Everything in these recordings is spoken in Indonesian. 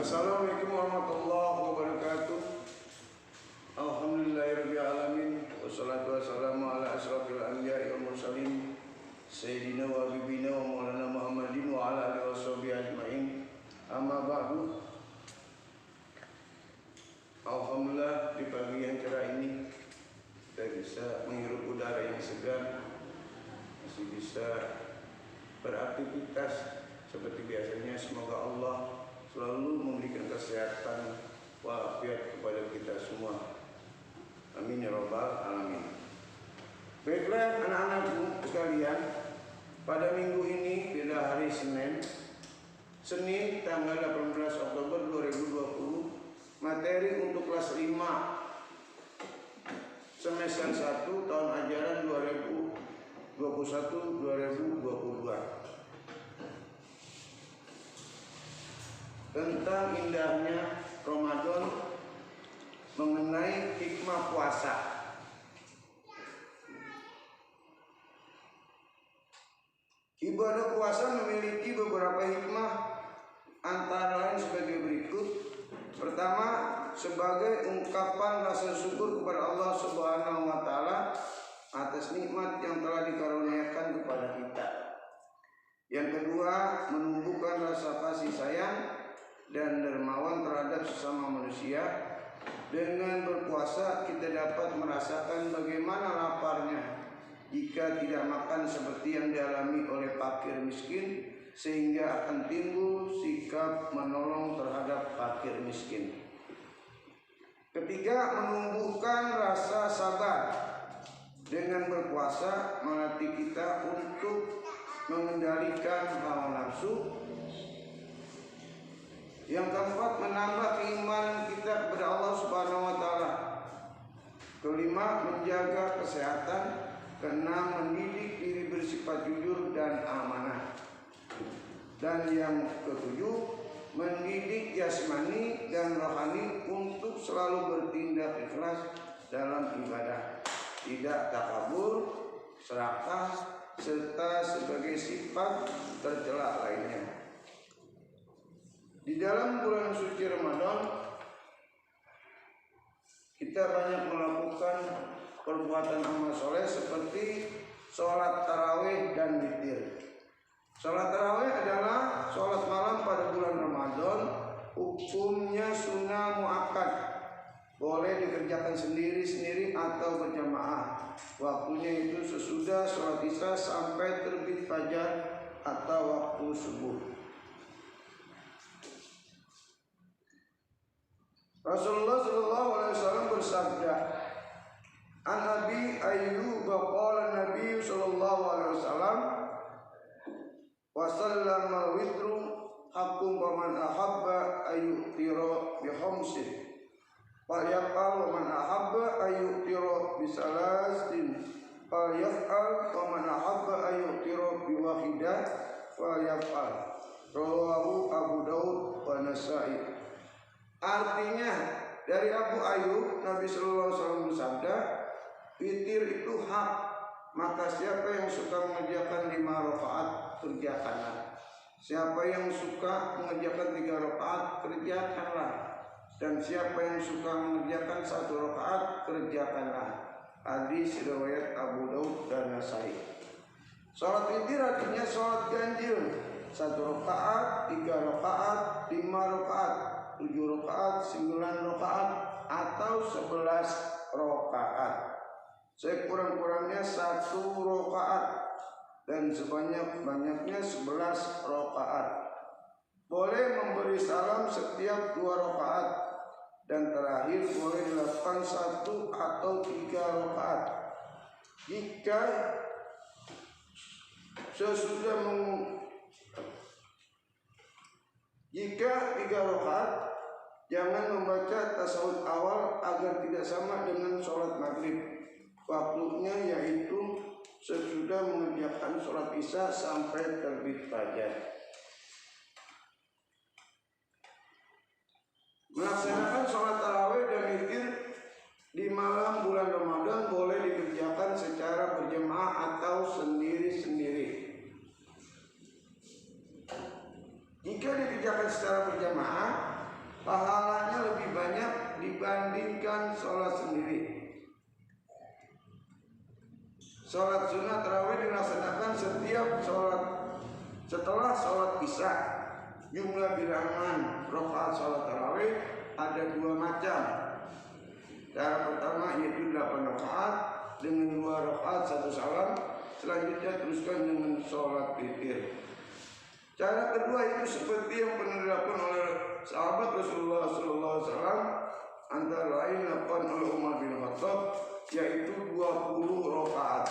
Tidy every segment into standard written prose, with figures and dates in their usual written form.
Assalamualaikum warahmatullahi wabarakatuh. Alhamdulillahirabbil alamin wassalatu wassalamu ala asyrofil anbiya'i wal mursalin sayyidina wa habibina wa maulana Muhammadin wa ala alihi washabihi ajmain. Amma ba'du. Alhamdulillah, di pagi yang cerah ini kita bisa menghirup udara yang segar, masih bisa beraktivitas seperti biasanya. Semoga Allah selalu memberikan kesehatan walafiat kepada kita semua. Amin ya rabbal alamin. Baiklah anak-anakku sekalian, pada minggu ini pada hari Senin tanggal 18 Oktober 2020, materi untuk kelas 5 semester 1 tahun ajaran 2021-2022 tentang indahnya Ramadan, mengenai hikmah puasa. Ibadah puasa memiliki beberapa hikmah, antara lain sebagai berikut. Pertama, sebagai ungkapan rasa syukur kepada Allah Subhanahu wa taala atas nikmat yang telah dikaruniakan kepada kita. Yang kedua, menumbuhkan rasa kasih sayang dan dermawan terhadap sesama manusia. Dengan berpuasa kita dapat merasakan bagaimana laparnya jika tidak makan seperti yang dialami oleh fakir miskin, sehingga akan timbul sikap menolong terhadap fakir miskin. Ketiga, menumbuhkan rasa sabar. Dengan berpuasa melatih kita untuk mengendalikan hawa nafsu. Yang keempat, menambah keimanan kita kepada Allah Subhanahu wa taala. Kelima, menjaga kesehatan. Keenam, mendidik diri bersifat jujur dan amanah. Dan yang ketujuh, mendidik jasmani dan rohani untuk selalu bertindak ikhlas dalam ibadah, tidak takabur, serakah, serta sebagai sifat tercela lainnya. Di dalam bulan suci Ramadan, kita banyak melakukan perbuatan amal soleh seperti sholat tarawih dan witir. Sholat tarawih adalah sholat malam pada bulan Ramadan. Hukumnya sunnah muakkad, boleh dikerjakan sendiri-sendiri atau berjamaah. Waktunya itu sesudah sholat isya sampai terbit fajar atau waktu subuh. Rasulullah SAW bersabda, "An Abi Ayyub qala Nabi SAW, wa sallama witru haqqun wa man ahabba ayyutira bi khamsin fa yaqal wa man ahabba ayyutira bi salasin fa yaqal wa man ahabba ayyutira bi wahidah fa yaqal." Rawahu Abu Daud wa Nasa'i. Artinya, dari Abu Ayyub, Nabi Sallallahu Alaihi Wasallam bersabda, witir itu hak, maka siapa yang suka mengerjakan 5 rakaat, kerjakanlah. Siapa yang suka mengerjakan 3 rakaat, kerjakanlah. Dan siapa yang suka mengerjakan 1 rakaat, kerjakanlah. Hadis riwayat Abu Daud dan Nasai. Salat witir artinya salat ganjil, 1 rakaat, 3 rakaat, 5 rakaat, 7 rakaat, 9 rakaat, atau 11 rakaat. Sekurang-kurangnya 1 rakaat dan sebanyak-banyaknya 11 rakaat. Boleh memberi salam setiap 2 rakaat, dan terakhir boleh dilakukan 1 atau 3 rakaat. Jika sesudah 3 rakaat, jangan membaca tasawuf awal agar tidak sama dengan sholat maghrib. Waktunya yaitu sesudah mengerjakan sholat isya sampai terbit fajar. Melaksanakan sholat tarawih dan witir di malam bulan Ramadan boleh dikerjakan secara berjamaah atau sendiri-sendiri. Jika dikerjakan secara berjamaah, pahalanya lebih banyak dibandingkan sholat sendiri. Sholat sunnah tarawih dilaksanakan setelah sholat isya. Jumlah bilangan rakaat sholat tarawih ada 2 macam. Cara pertama yaitu 8 rakaat dengan 2 rakaat 1 salam. Selanjutnya teruskan dengan sholat witir. Cara kedua itu seperti yang pernah dilakukan oleh sahabat Rasulullah SAW, antara lain dilakukan oleh Umar bin Khattab, yaitu 20 rakaat.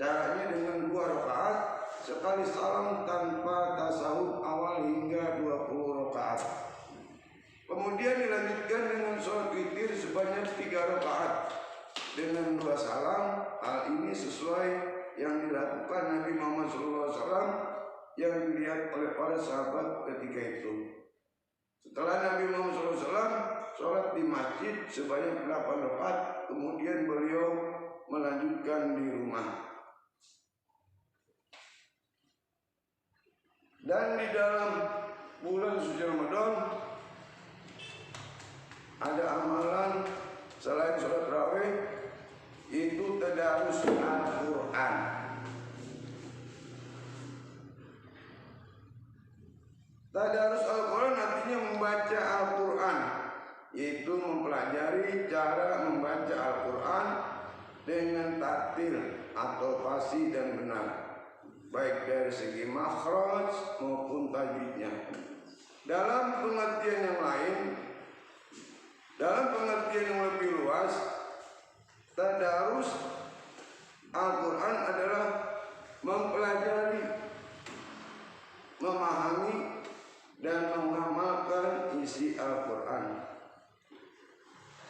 Caranya dengan 2 rakaat sekali salam tanpa tasawuf awal hingga 20 rakaat. Kemudian dilanjutkan dengan sholat witir sebanyak 3 rakaat dengan 2 salam. Hal ini sesuai yang dilakukan Nabi Muhammad SAW yang dilihat oleh para sahabat ketika itu. Setelah Nabi Muhammad SAW sholat di masjid sebanyak 8 rakaat, kemudian beliau melanjutkan di rumah. Dan di dalam bulan suci Ramadan ada amalan selain sholat tarawih, itu tadarus Al-Quran. Tadarus Al-Quran artinya membaca Al-Quran, yaitu mempelajari cara membaca Al-Quran dengan tartil atau fasih dan benar, baik dari segi makhraj maupun tajwidnya. Dalam pengertian yang lain, dalam pengertian yang lebih luas, tadarus Al-Quran adalah mempelajari, memahami, dan mengamalkan isi Al-Quran.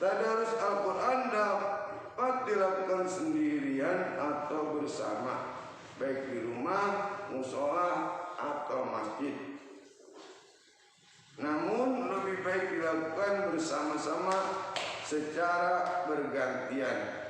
Tadarus Al-Quran dapat dilakukan sendirian atau bersama, baik di rumah, mushola, atau masjid. Namun lebih baik dilakukan bersama-sama secara bergantian.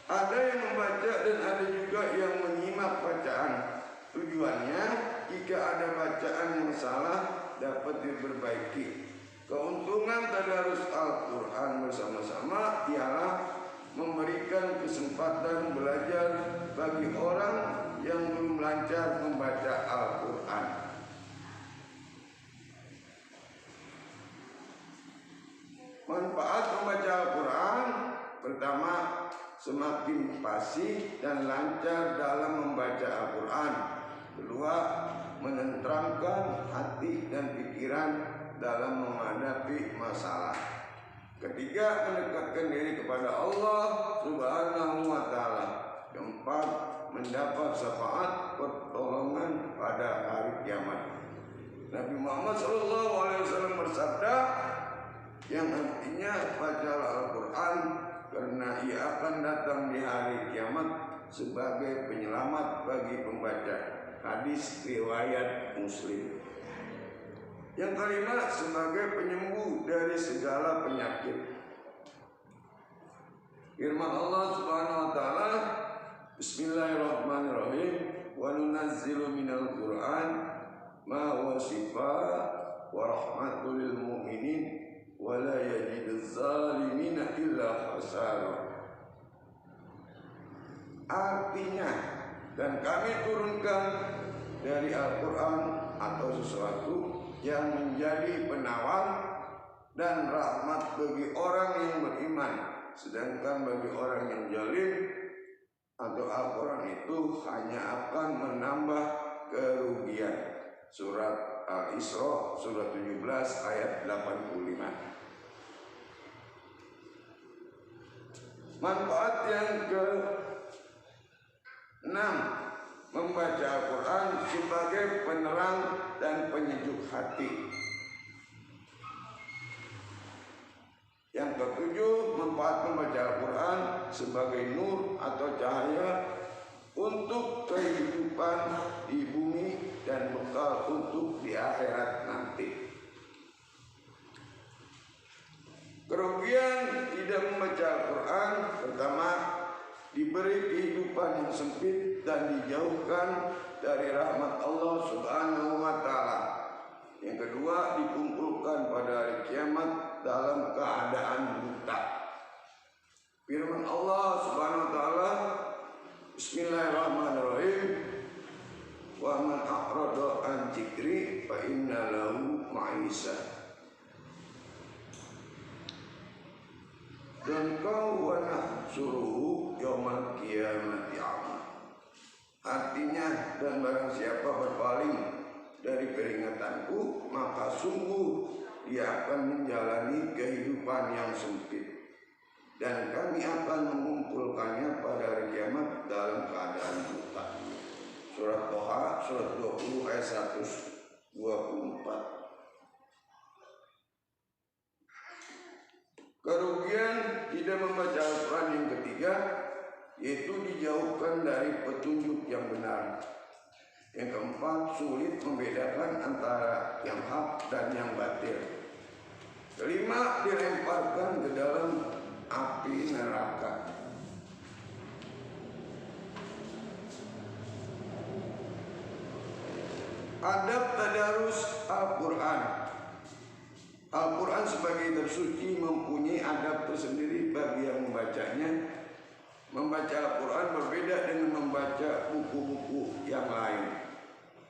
Ada yang membaca dan ada juga yang menyimak bacaan. Tujuannya, jika ada bacaan yang salah dapat diperbaiki. Keuntungan tadarus Al-Quran bersama-sama ialah memberikan kesempatan belajar bagi orang yang belum lancar membaca Al-Quran. Manfaat membaca Al-Quran: pertama, semakin fasih dan lancar dalam membaca Al-Quran. Kedua, menenteramkan hati dan pikiran dalam menghadapi masalah. Ketiga, mendekatkan diri kepada Allah Subhanahu wa Ta'ala. Keempat, mendapat syafaat pertolongan pada hari kiamat. Nabi Muhammad SAW bersabda, yang artinya bacalah Al-Quran karena ia akan datang di hari kiamat sebagai penyelamat bagi pembaca. Hadis riwayat Muslim. Yang kelima, sebagai penyembuh dari segala penyakit. Firman Allah Subhanahu wa Ta'ala, Bismillahirrahmanirrahim, wa nunazzilu minal Qur'an ma huwa shifaa wa rahmatul lil mu'minin wa la yajiduz zalimina illa khasara. Artinya, dan kami turunkan dari Al-Quran atau sesuatu yang menjadi penawar dan rahmat bagi orang yang beriman, sedangkan bagi orang yang zalim atau Al-Quran itu hanya akan menambah kerugian. Surat Al-Isra surat 17 ayat 85. Manfaat yang ke-6, membaca Al-Quran sebagai penerang dan penyejuk hati. Yang ketujuh, manfaat membaca Al-Quran sebagai nur atau cahaya untuk kehidupan di bumi dan bekal untuk di akhirat nanti. Kerugian tidak membaca Al-Quran: pertama, diberi kehidupan yang sempit dan dijauhkan dari rahmat Allah Subhanahu wa taala. Yang kedua, dikumpulkan pada hari kiamat dalam keadaan buta. Firman Allah Subhanahu wa taala, Bismillahirrahmanirrahim. Wa man a'rada an dzikri fa inna lahu ma'isah. Dan kau wa nahsuruhu yaumal qiyamati a'ma. Artinya, dan barang siapa berpaling dari peringatanku, maka sungguh dia akan menjalani kehidupan yang sempit, dan kami akan mengumpulkannya pada hari kiamat dalam keadaan buta. Surat Toha, surat 20 ayat 124. Kerugian tidak membaca Al-Quran yang ketiga, yaitu dijauhkan dari petunjuk yang benar. Yang keempat, sulit membedakan antara yang hak dan yang batil. Kelima, dilemparkan ke dalam api neraka. Adab tadarus Al-Quran. Al-Quran sebagai tersuci mempunyai adab tersendiri bagi yang membacanya. Membaca Al-Quran berbeda dengan membaca buku-buku yang lain.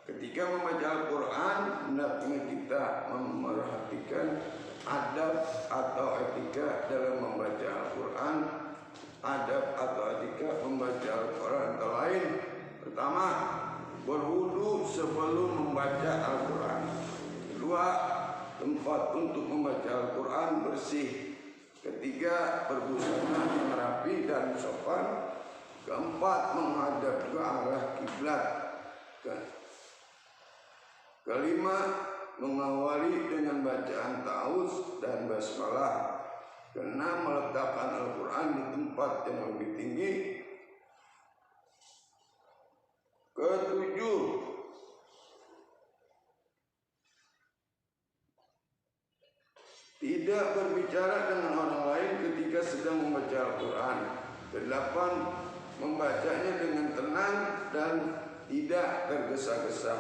Ketika membaca Al-Quran, hendaknya kita memerhatikan adab atau etika dalam membaca Al-Quran. Adab atau etika membaca Al-Quran antara lain: pertama, berwudu sebelum membaca Al-Quran. Kedua, tempat untuk membaca Al-Quran bersih. Ketiga, berbusana yang rapi dan sopan. Keempat, menghadap ke arah kiblat. Kelima, mengawali dengan bacaan ta'awuz dan basmalah. Keenam, meletakkan Al-Quran di tempat yang lebih tinggi. Ketujuh, tidak berbicara dengan orang lain ketika sedang membaca Al-Quran. Kedelapan, membacanya dengan tenang dan tidak tergesa-gesa.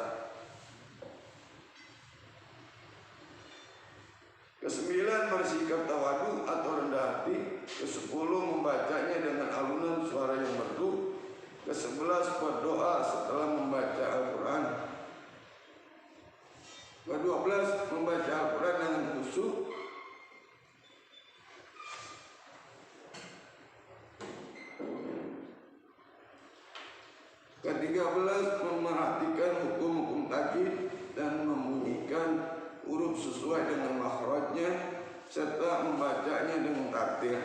Kesembilan, bersikap tawadu atau rendah hati. Kesepuluh, membacanya dengan alunan suara yang merdu. Kesebelas, berdoa setelah membaca Al-Quran. Ke-12, membaca Al-Quran dengan khusyuk. Ke-13, memerhatikan hukum-hukum tajwid dan membunyikan huruf sesuai dengan makhrajnya serta membacanya dengan tartil.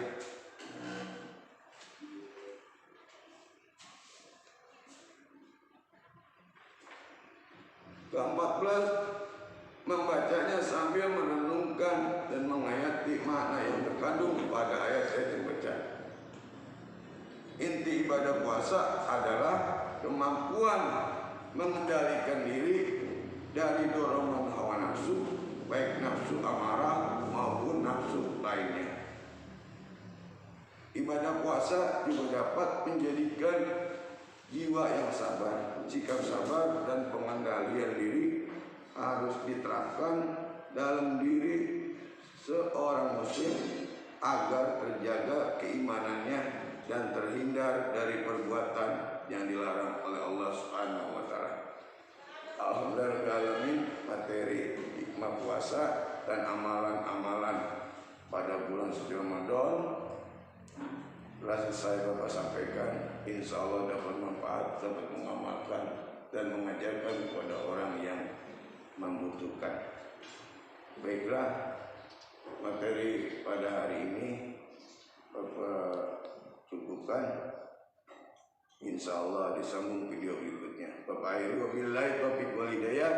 Ke-14, membacanya sambil merenungkan dan menghayati makna yang terkandung pada ayat-ayat yang dibaca. Inti ibadah puasa adalah kemampuan mengendalikan diri dari dorongan hawa nafsu, baik nafsu amarah maupun nafsu lainnya. Ibadah puasa juga dapat menjadikan jiwa yang sabar. Sikap sabar dan pengendalian diri harus diterapkan dalam diri seorang muslim agar terjaga keimanannya dan terhindar dari perbuatan yang dilarang oleh Allah Subhanahu wa taala. Alhamdulillahirrahmanirrahim. Materi hikmah puasa dan amalan-amalan pada bulan suci Ramadan telah selesai Bapak sampaikan. Insya Allah dapat manfaat, dapat mengamalkan dan mengajarkan kepada orang yang membutuhkan. Baiklah, materi pada hari ini Bapak cukupkan. Insya Allah disambung video berikutnya. Bapak akhiri wabillahi taufiq wal hidayah.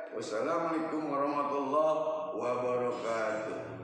Wassalamualaikum warahmatullahi wabarakatuh.